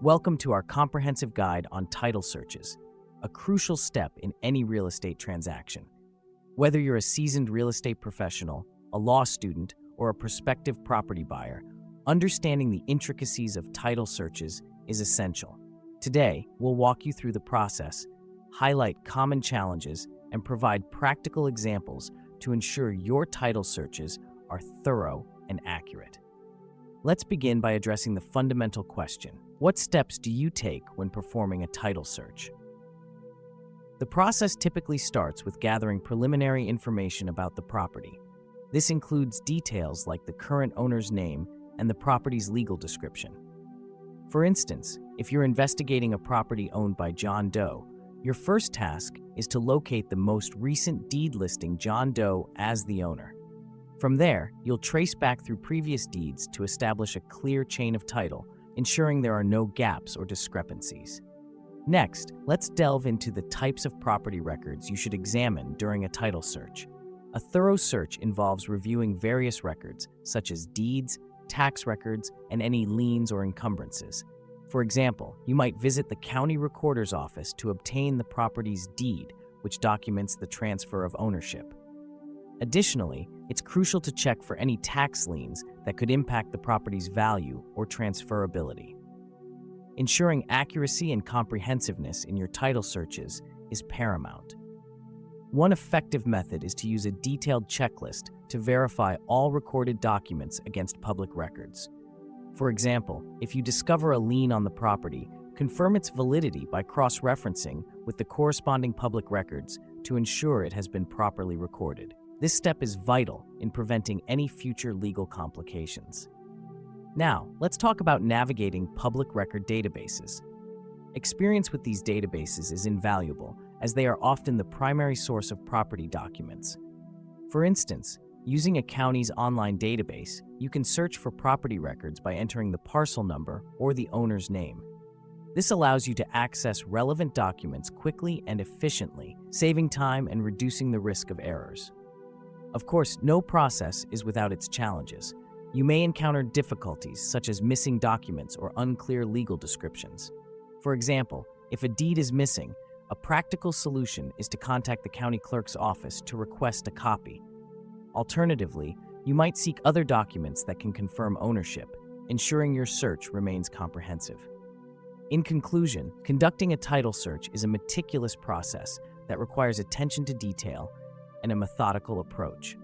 Welcome to our comprehensive guide on title searches, a crucial step in any real estate transaction. Whether you're a seasoned real estate professional, a law student, or a prospective property buyer, understanding the intricacies of title searches is essential. Today, we'll walk you through the process, highlight common challenges, and provide practical examples to ensure your title searches are thorough and accurate. Let's begin by addressing the fundamental question. What steps do you take when performing a title search? The process typically starts with gathering preliminary information about the property. This includes details like the current owner's name and the property's legal description. For instance, if you're investigating a property owned by John Doe, your first task is to locate the most recent deed listing John Doe as the owner. From there, you'll trace back through previous deeds to establish a clear chain of title, ensuring there are no gaps or discrepancies. Next, let's delve into the types of property records you should examine during a title search. A thorough search involves reviewing various records, such as deeds, tax records, and any liens or encumbrances. For example, you might visit the county recorder's office to obtain the property's deed, which documents the transfer of ownership. Additionally, it's crucial to check for any tax liens that could impact the property's value or transferability. Ensuring accuracy and comprehensiveness in your title searches is paramount. One effective method is to use a detailed checklist to verify all recorded documents against public records. For example, if you discover a lien on the property, confirm its validity by cross-referencing with the corresponding public records to ensure it has been properly recorded. This step is vital in preventing any future legal complications. Now, let's talk about navigating public record databases. Experience with these databases is invaluable, as they are often the primary source of property documents. For instance, using a county's online database, you can search for property records by entering the parcel number or the owner's name. This allows you to access relevant documents quickly and efficiently, saving time and reducing the risk of errors. Of course, no process is without its challenges. You may encounter difficulties such as missing documents or unclear legal descriptions. For example, if a deed is missing, a practical solution is to contact the county clerk's office to request a copy. Alternatively, you might seek other documents that can confirm ownership, ensuring your search remains comprehensive. In conclusion, conducting a title search is a meticulous process that requires attention to detail and a methodical approach.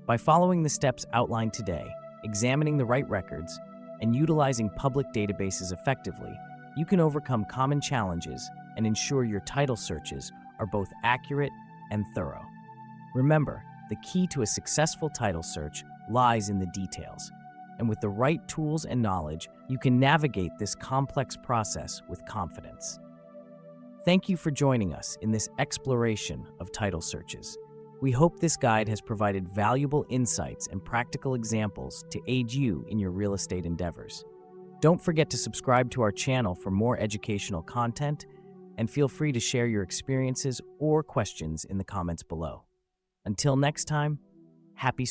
By following the steps outlined today, examining the right records, and utilizing public databases effectively, you can overcome common challenges and ensure your title searches are both accurate and thorough. Remember, the key to a successful title search lies in the details, and with the right tools and knowledge, you can navigate this complex process with confidence. Thank you for joining us in this exploration of title searches. We hope this guide has provided valuable insights and practical examples to aid you in your real estate endeavors. Don't forget to subscribe to our channel for more educational content, and feel free to share your experiences or questions in the comments below. Until next time, happy searching.